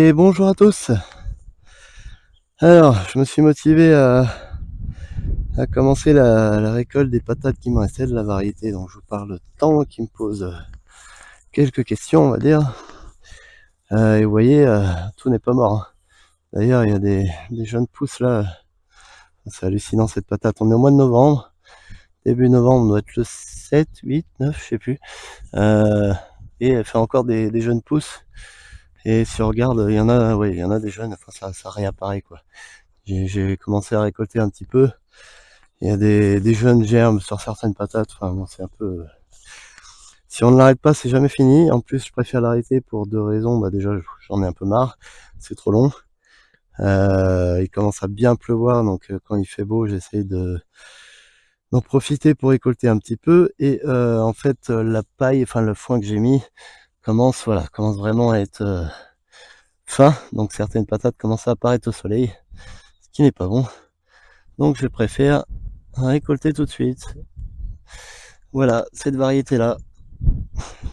Et bonjour à tous. Alors, je me suis motivé à commencer la récolte des patates qui me restaient de la variété dont je vous parle tant, qui me pose quelques questions, on va dire. Et vous voyez, tout n'est pas mort, hein. D'ailleurs, il y a des jeunes pousses là. C'est hallucinant cette patate. On est au mois de novembre. Début novembre, on doit être le 7, 8, 9, je sais plus. Et elle fait encore des jeunes pousses. Et si on regarde, il y en a, ouais, il y en a des jeunes, enfin ça réapparaît quoi. J'ai commencé à récolter un petit peu. Il y a des jeunes germes sur certaines patates. Enfin bon, c'est un peu. Si on ne l'arrête pas, c'est jamais fini. En plus, je préfère l'arrêter pour deux raisons. Bah déjà, j'en ai un peu marre. C'est trop long. Il commence à bien pleuvoir, donc quand il fait beau, j'essaye d'en profiter pour récolter un petit peu. Et en fait, la paille, enfin le foin que j'ai mis, commence vraiment à être fin. Donc certaines patates commencent à apparaître au soleil, ce qui n'est pas bon. Donc je préfère récolter tout de suite. Voilà, cette variété-là.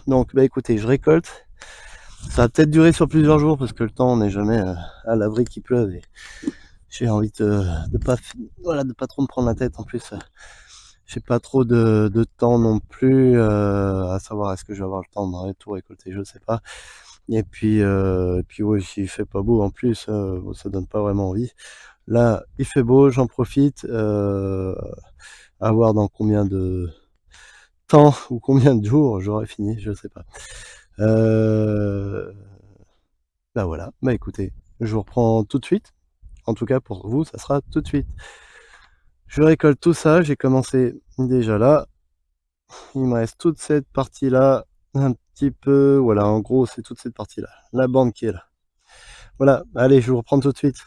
Donc bah écoutez, je récolte. Ça va peut-être durer sur plusieurs jours parce que le temps, on n'est jamais à l'abri qu'il pleuve. Et j'ai envie de pas trop me prendre la tête. En plus, j'ai pas trop de temps non plus à savoir est-ce que je vais avoir le temps de tout récolter, je sais pas. Et puis ouais, s'il fait pas beau en plus, ça donne pas vraiment envie. Là, il fait beau, j'en profite. À voir dans combien de temps ou combien de jours j'aurai fini, je sais pas. Bah voilà, bah écoutez, je vous reprends tout de suite. En tout cas pour vous, ça sera tout de suite. Je récolte tout ça, j'ai commencé déjà là. Il me reste toute cette partie-là, un petit peu, voilà, en gros c'est toute cette partie-là, la bande qui est là. Voilà, allez, je vous reprends tout de suite.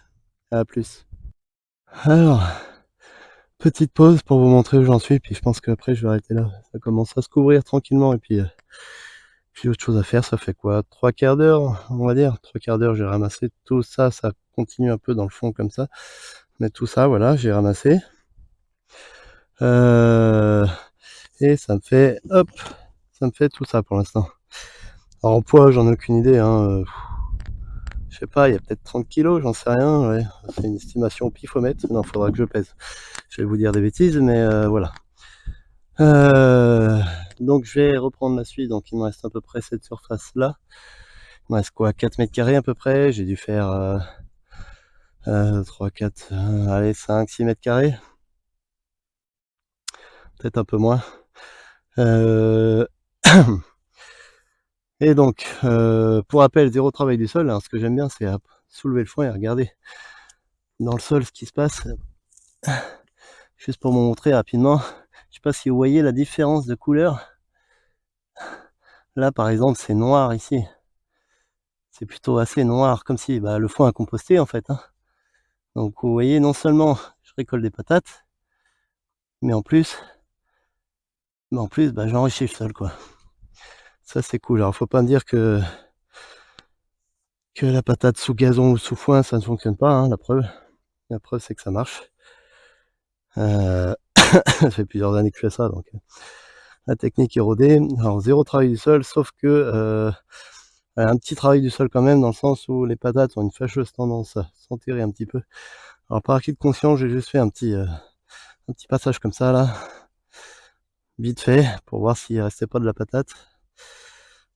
À plus. Alors, petite pause pour vous montrer où j'en suis, puis je pense qu'après je vais arrêter là. Ça commence à se couvrir tranquillement et puis j'ai autre chose à faire. Ça fait quoi, 3/4 d'heure, on va dire. 3/4 d'heure, j'ai ramassé tout ça. Ça continue un peu dans le fond comme ça. Mais tout ça, voilà, j'ai ramassé. Et ça me fait, hop, ça me fait tout ça pour l'instant. Alors en poids, j'en ai aucune idée, hein. Je sais pas, il y a peut-être 30 kilos, j'en sais rien. Ouais. C'est une estimation au pifomètre. Non, faudra que je pèse. Je vais vous dire des bêtises, mais voilà. Donc je vais reprendre la suite. Donc il me reste à peu près cette surface là. Il me reste quoi, 4 mètres carrés à peu près. J'ai dû faire 3, 4, allez, 5, 6 mètres carrés. Peut-être un peu moins. Et donc, pour rappel, zéro travail du sol. Alors ce que j'aime bien, c'est soulever le foin et regarder dans le sol ce qui se passe. Juste pour vous montrer rapidement. Je sais pas si vous voyez la différence de couleur. Là, par exemple, c'est noir ici. C'est plutôt assez noir, comme si le foin a composté en fait, hein. Donc vous voyez, non seulement je récolte des patates, mais en plus, j'enrichis le sol, quoi. Ça c'est cool. Alors faut pas me dire que la patate sous gazon ou sous foin, ça ne fonctionne pas, hein, la preuve. La preuve, c'est que ça marche. Ça fait plusieurs années que je fais ça, donc la technique est rodée. Alors zéro travail du sol, sauf que un petit travail du sol quand même, dans le sens où les patates ont une fâcheuse tendance à s'enterrer un petit peu. Alors par acquis de conscience, j'ai juste fait un petit passage comme ça là, vite fait, pour voir s'il restait pas de la patate.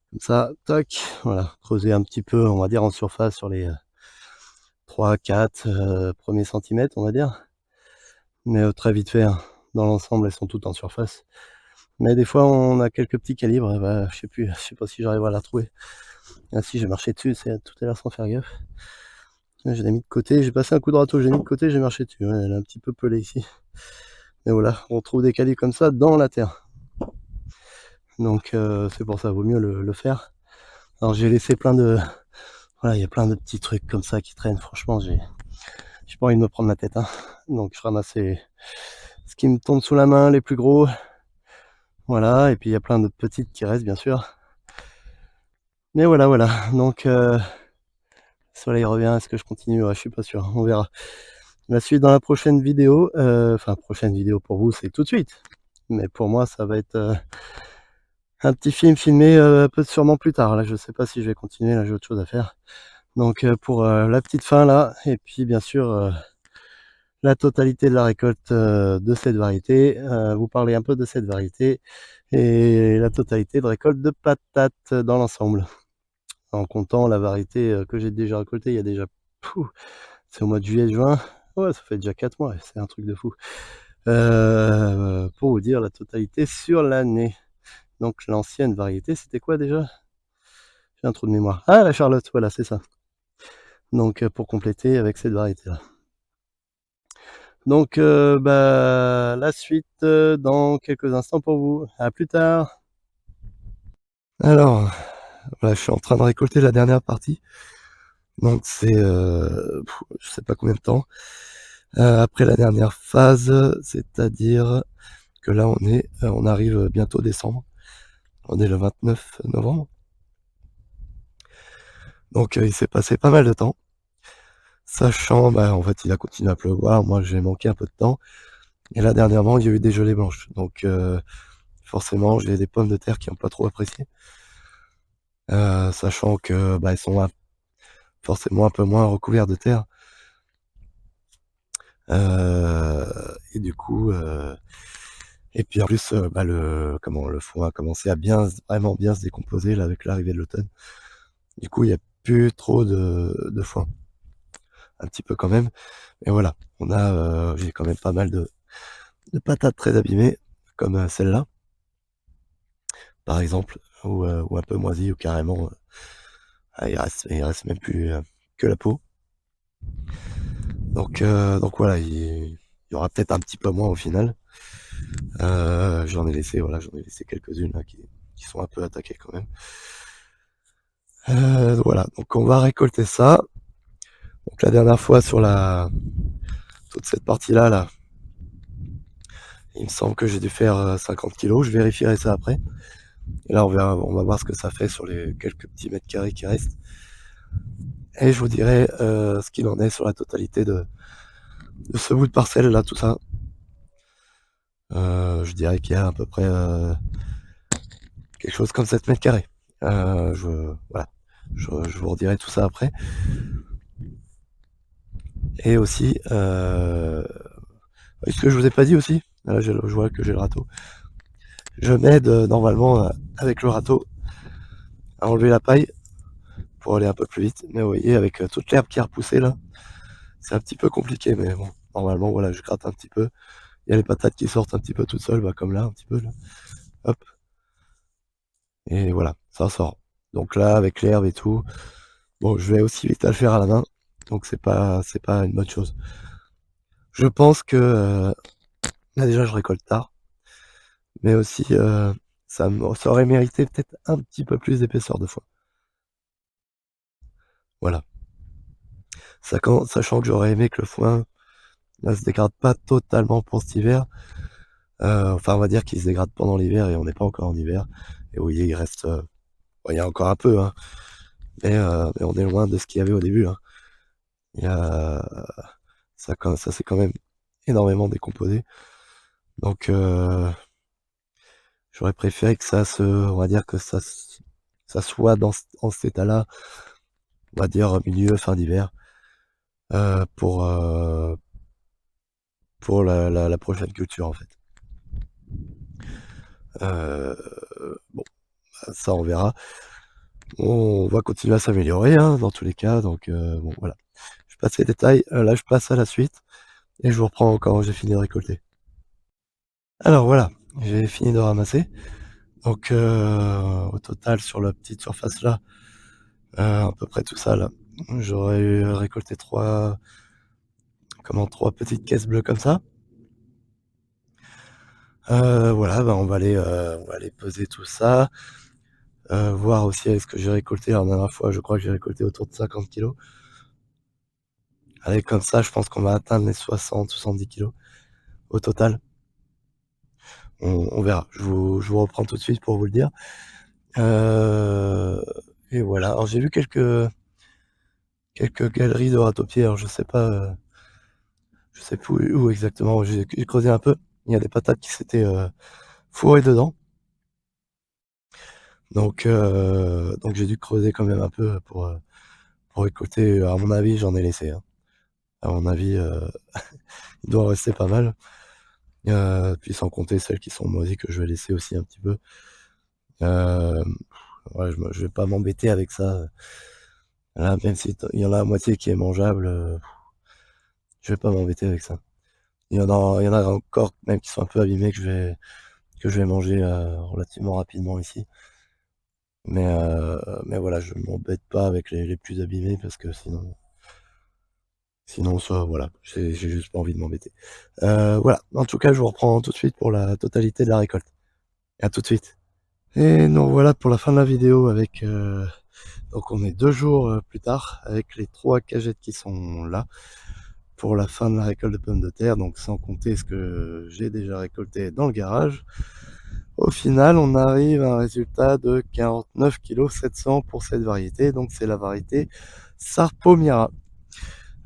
Comme ça, tac, voilà, creuser un petit peu, on va dire en surface sur les 3-4 premiers centimètres, on va dire. Mais très vite fait, hein. Dans l'ensemble, elles sont toutes en surface. Mais des fois, on a quelques petits calibres, je sais pas si j'arrive à la retrouver. Ah si, j'ai marché dessus, c'est tout à l'heure sans faire gaffe. Je l'ai mis de côté, j'ai passé un coup de râteau, j'ai mis de côté, j'ai marché dessus. Ouais, elle est un petit peu pelée ici. Mais voilà, on trouve des calibres comme ça dans la terre. Donc c'est pour ça, vaut mieux le faire. Alors j'ai laissé plein de... Voilà, il y a plein de petits trucs comme ça qui traînent. Franchement, j'ai pas envie de me prendre la tête, hein. Donc je ramassais ce qui me tombe sous la main, les plus gros. Voilà, et puis il y a plein de petites qui restent, bien sûr. Mais voilà, donc le soleil revient, est-ce que je continue? Je suis pas sûr, on verra. La suite dans la prochaine vidéo. Enfin, prochaine vidéo pour vous, c'est tout de suite. Mais pour moi, ça va être un petit film filmé sûrement plus tard. Là, je sais pas si je vais continuer, là j'ai autre chose à faire. Donc pour la petite fin là, et puis bien sûr la totalité de la récolte de cette variété, vous parlez un peu de cette variété et la totalité de récolte de patates dans l'ensemble. En comptant la variété que j'ai déjà récoltée il y a déjà, c'est au mois de juillet-juin, ouais, ça fait déjà 4 mois, c'est un truc de fou. Pour vous dire la totalité sur l'année. Donc l'ancienne variété, c'était quoi déjà? J'ai un trou de mémoire. Ah, la Charlotte, voilà, c'est ça. Donc pour compléter avec cette variété-là. Donc bah, la suite dans quelques instants pour vous. À plus tard. Alors, voilà, je suis en train de récolter la dernière partie. Donc c'est, je sais pas combien de temps. Après la dernière phase, c'est-à-dire que là on arrive bientôt décembre. On est le 29 novembre. Donc il s'est passé pas mal de temps. Sachant, bah, en fait, il a continué à pleuvoir. Moi, j'ai manqué un peu de temps. Et là, dernièrement, il y a eu des gelées blanches. Donc, forcément, j'ai des pommes de terre qui n'ont pas trop apprécié. Sachant que, bah, elles sont forcément un peu moins recouvertes de terre. Et du coup, et puis en plus, bah, le foin a commencé à vraiment bien se décomposer là, avec l'arrivée de l'automne. Du coup, il n'y a plus trop de foin. Un petit peu quand même. Mais voilà, j'ai quand même pas mal de patates très abîmées, comme celle-là, par exemple, ou un peu moisies, ou carrément, il reste même plus que la peau. Donc voilà, il y aura peut-être un petit peu moins au final. J'en ai laissé quelques-unes là, qui sont un peu attaquées quand même. Voilà, donc on va récolter ça. Donc la dernière fois sur toute cette partie-là, là, il me semble que j'ai dû faire 50 kilos. Je vérifierai ça après. Et là, on va voir ce que ça fait sur les quelques petits mètres carrés qui restent. Et je vous dirai ce qu'il en est sur la totalité de ce bout de parcelle là, tout ça. Je dirais qu'il y a à peu près quelque chose comme 7 mètres carrés. Voilà. Je vous redirai tout ça après. Et aussi, ce que je vous ai pas dit aussi, là je vois que j'ai le râteau. Je m'aide normalement avec le râteau à enlever la paille pour aller un peu plus vite. Mais vous voyez, avec toute l'herbe qui a repoussé là, c'est un petit peu compliqué. Mais bon, normalement, voilà, je gratte un petit peu. Il y a les patates qui sortent un petit peu toutes seules, bah, comme là, un petit peu là. Hop. Et voilà, ça sort. Donc là, avec l'herbe et tout, bon, je vais aussi vite à le faire à la main. Donc c'est pas une bonne chose. Je pense que là déjà je récolte tard, mais aussi ça aurait mérité peut-être un petit peu plus d'épaisseur de foin. Voilà. Sachant que j'aurais aimé que le foin ne se dégrade pas totalement pour cet hiver. Enfin, on va dire qu'il se dégrade pendant l'hiver et on n'est pas encore en hiver. Et vous voyez, il reste, il y a encore un peu, hein, mais on est loin de ce qu'il y avait au début, hein. Il y a, ça s'est quand même énormément décomposé. Donc, j'aurais préféré que on va dire que ça soit en cet état-là, on va dire milieu, fin d'hiver, euh, pour, euh, pour la prochaine culture, en fait. Euh, bon, ça, on verra. On va continuer à s'améliorer, hein, dans tous les cas. Donc, bon, voilà. Je passe les détails. Là, je passe à la suite. Et je vous reprends quand j'ai fini de récolter. Alors, voilà. J'ai fini de ramasser. Donc, au total, sur la petite surface là, à peu près tout ça là, j'aurais récolté trois petites caisses bleues comme ça. Voilà, bah, on va aller peser tout ça, voir aussi avec ce que j'ai récolté. La dernière fois, je crois que j'ai récolté autour de 50 kilos. Avec comme ça, je pense qu'on va atteindre les 60-70 kilos au total. On verra. Je vous reprends tout de suite pour vous le dire. Euh, et voilà. Alors j'ai vu quelques galeries de râteaux-pieds. Alors je sais plus où exactement. J'ai creusé un peu. Il y a des patates qui s'étaient fourrées dedans. Donc j'ai dû creuser quand même un peu pour récolter, à mon avis, j'en ai laissé, hein. À mon avis, il doit en rester pas mal. Puis sans compter celles qui sont moisies que je vais laisser aussi un petit peu. Hem, ouais, je vais pas m'embêter avec ça, là, même si il y en a la moitié qui est mangeable, je vais pas m'embêter avec ça. Il y en a encore même qui sont un peu abîmés que je vais manger, relativement rapidement ici. Mais voilà, je m'embête pas avec les plus abîmés parce que sinon ça voilà, j'ai juste pas envie de m'embêter. Voilà, en tout cas, je vous reprends tout de suite pour la totalité de la récolte. À tout de suite. Et nous voilà pour la fin de la vidéo avec, donc on est 2 jours, plus tard avec les 3 cagettes qui sont là pour la fin de la récolte de pommes de terre, donc sans compter ce que j'ai déjà récolté dans le garage. Au final, on arrive à un résultat de 49,7 kg pour cette variété, donc c'est la variété Sarpomira.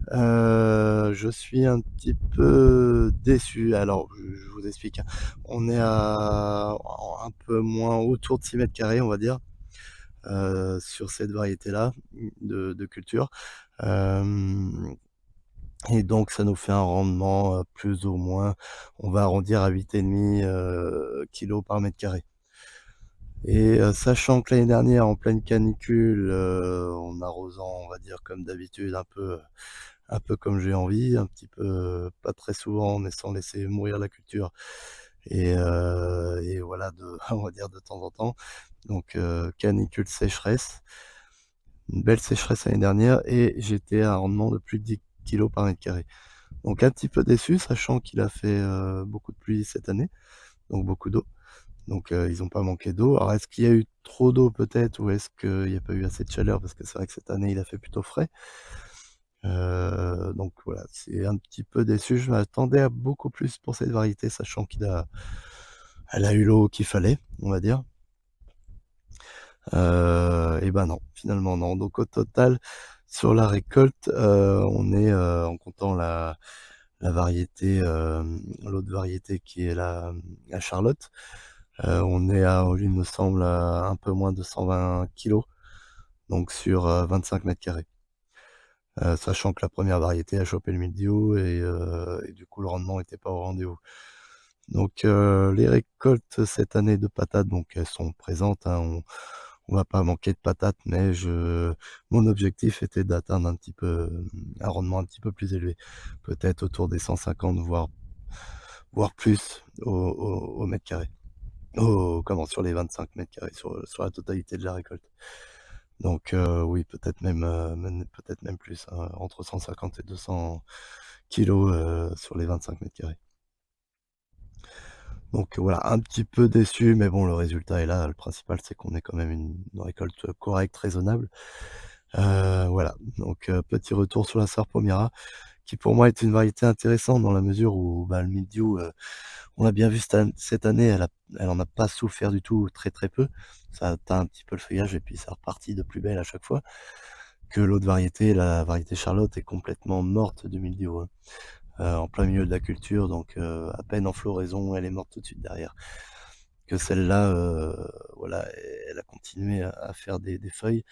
Je suis un petit peu déçu. Alors, je vous explique, hein. On est à un peu moins autour de 6 m², on va dire, sur cette variété-là, de culture. Hem Et donc ça nous fait un rendement, plus ou moins, on va arrondir à 8,5 kilogrammes par mètre carré. Et sachant que l'année dernière, en pleine canicule, en arrosant, on va dire comme d'habitude, un peu comme j'ai envie, un petit peu, pas très souvent, mais sans laisser mourir la culture et voilà, on va dire de temps en temps. Donc canicule, sécheresse, une belle sécheresse l'année dernière et j'étais à un rendement de plus de 10 kilogrammes par mètre carré. Donc un petit peu déçu, sachant qu'il a fait, beaucoup de pluie cette année, donc beaucoup d'eau. Donc ils ont pas manqué d'eau. Alors est-ce qu'il y a eu trop d'eau peut-être ou est-ce qu'il y a pas eu assez de chaleur? Parce que c'est vrai que cette année, il a fait plutôt frais. Donc voilà, c'est un petit peu déçu. Je m'attendais à beaucoup plus pour cette variété, sachant elle a eu l'eau qu'il fallait, on va dire. Et ben non, finalement non. Donc au total, sur la récolte, on est, en comptant la variété, l'autre variété qui est la Charlotte, on est à, il me semble, à un peu moins de 120 kilogrammes, donc sur, 25 m². Sachant que la première variété a chopé le mildiou et du coup le rendement était pas au rendez-vous. Donc les récoltes cette année de patates, donc elles sont présentes, hein, on va pas manquer de patates, mais mon objectif était d'atteindre un petit peu, un rendement un petit peu plus élevé. Peut-être autour des 150, voire plus au mètre carré. Sur les 25 m², sur la totalité de la récolte. Donc oui, peut-être même plus, hein, entre 150 et 200 kilogrammes, sur les 25 m². Donc voilà, un petit peu déçu, mais bon, le résultat est là. Le principal, c'est qu'on ait quand même une récolte correcte, raisonnable. Voilà, donc petit retour sur la Sarpomira, qui pour moi est une variété intéressante dans la mesure où, bah, le mildiou, on l'a bien vu cette année, elle en a pas souffert du tout, très, très peu. Ça a atteint un petit peu le feuillage et puis c'est reparti de plus belle à chaque fois. Que l'autre variété, la variété Charlotte, est complètement morte du mildiou, hein. En plein milieu de la culture, donc à peine en floraison, elle est morte tout de suite derrière. Que celle-là, voilà, elle a continué à faire des feuilles.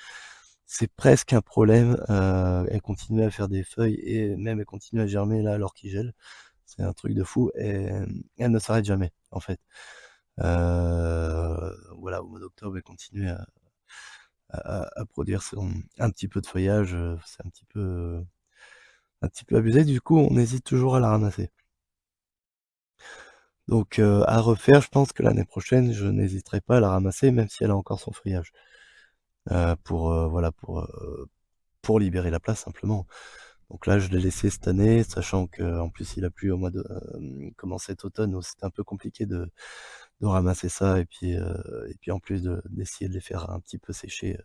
C'est presque un problème, elle continue à faire des feuilles et même elle continue à germer là alors qu'il gèle. C'est un truc de fou et elle ne s'arrête jamais, en fait. Voilà, au mois d'octobre, elle continue à produire un petit peu de feuillage, c'est un petit peu abusé. Du coup, on hésite toujours à la ramasser. Donc à refaire, je pense que l'année prochaine, je n'hésiterai pas à la ramasser même si elle a encore son feuillage. Voilà, pour libérer la place simplement. Donc là, je l'ai laissé cette année, sachant qu'en plus il a plu au mois de comment cet automne, donc c'était un peu compliqué de ramasser ça et puis en plus d'essayer de les faire un petit peu sécher,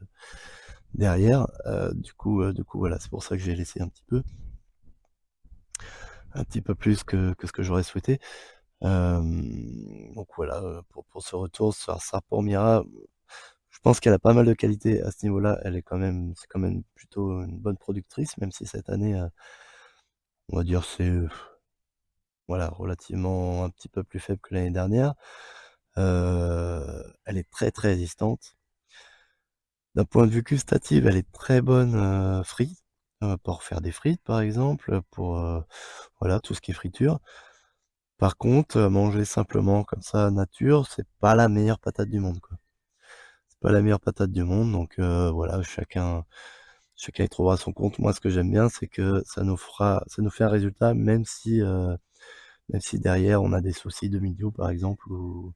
derrière. Du coup, voilà, c'est pour ça que j'ai laissé un petit peu plus que ce que j'aurais souhaité. Donc voilà, pour ce retour sur Sarpomira, je pense qu'elle a pas mal de qualités à ce niveau-là. C'est quand même plutôt une bonne productrice, même si cette année, on va dire c'est, voilà, relativement un petit peu plus faible que l'année dernière. Elle est très, très résistante. D'un point de vue gustatif, elle est très bonne, frite, pour faire des frites par exemple, pour, voilà, tout ce qui est friture. Par contre, manger simplement comme ça nature, c'est pas la meilleure patate du monde, quoi. C'est pas la meilleure patate du monde, donc voilà, chacun y trouvera son compte. Moi, ce que j'aime bien, c'est que ça nous fait un résultat même si derrière on a des soucis de milieu par exemple ou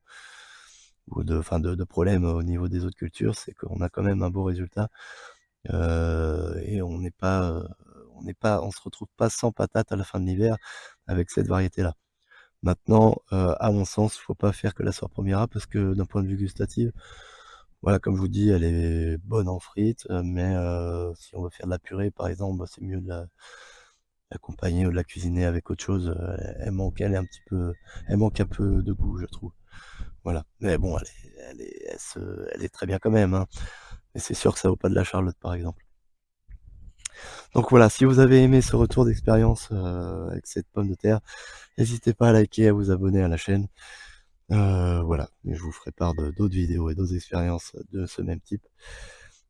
de problèmes au niveau des autres cultures, c'est qu'on a quand même un beau résultat, et on se retrouve pas sans patates à la fin de l'hiver avec cette variété-là. Maintenant, à mon sens, faut pas faire que la sauce premiera parce que d'un point de vue gustatif, voilà, comme je vous dis, elle est bonne en frites, mais si on veut faire de la purée par exemple, bah, c'est mieux de l'accompagner ou de la cuisiner avec autre chose, elle manque un peu de goût, je trouve. Voilà, mais bon, elle est très bien quand même, hein, mais c'est sûr que ça vaut pas de la Charlotte, par exemple. Donc voilà, si vous avez aimé ce retour d'expérience, avec cette pomme de terre, n'hésitez pas à liker, à vous abonner à la chaîne. Voilà, et je vous ferai part de d'autres vidéos et d'autres expériences de ce même type.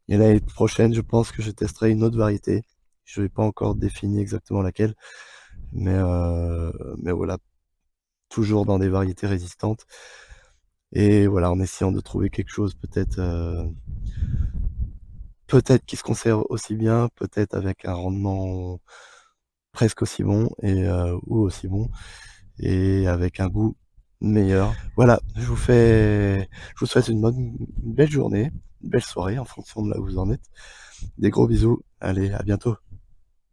Et l'année prochaine, je pense que je testerai une autre variété. Je n'ai pas encore défini exactement laquelle, mais voilà, toujours dans des variétés résistantes et voilà, en essayant de trouver quelque chose peut-être qui se conserve aussi bien, peut-être avec un rendement presque aussi bon ou aussi bon et avec un goût meilleur. Voilà, je vous souhaite une belle journée, une belle soirée en fonction de là où vous en êtes. Des gros bisous, allez, à bientôt.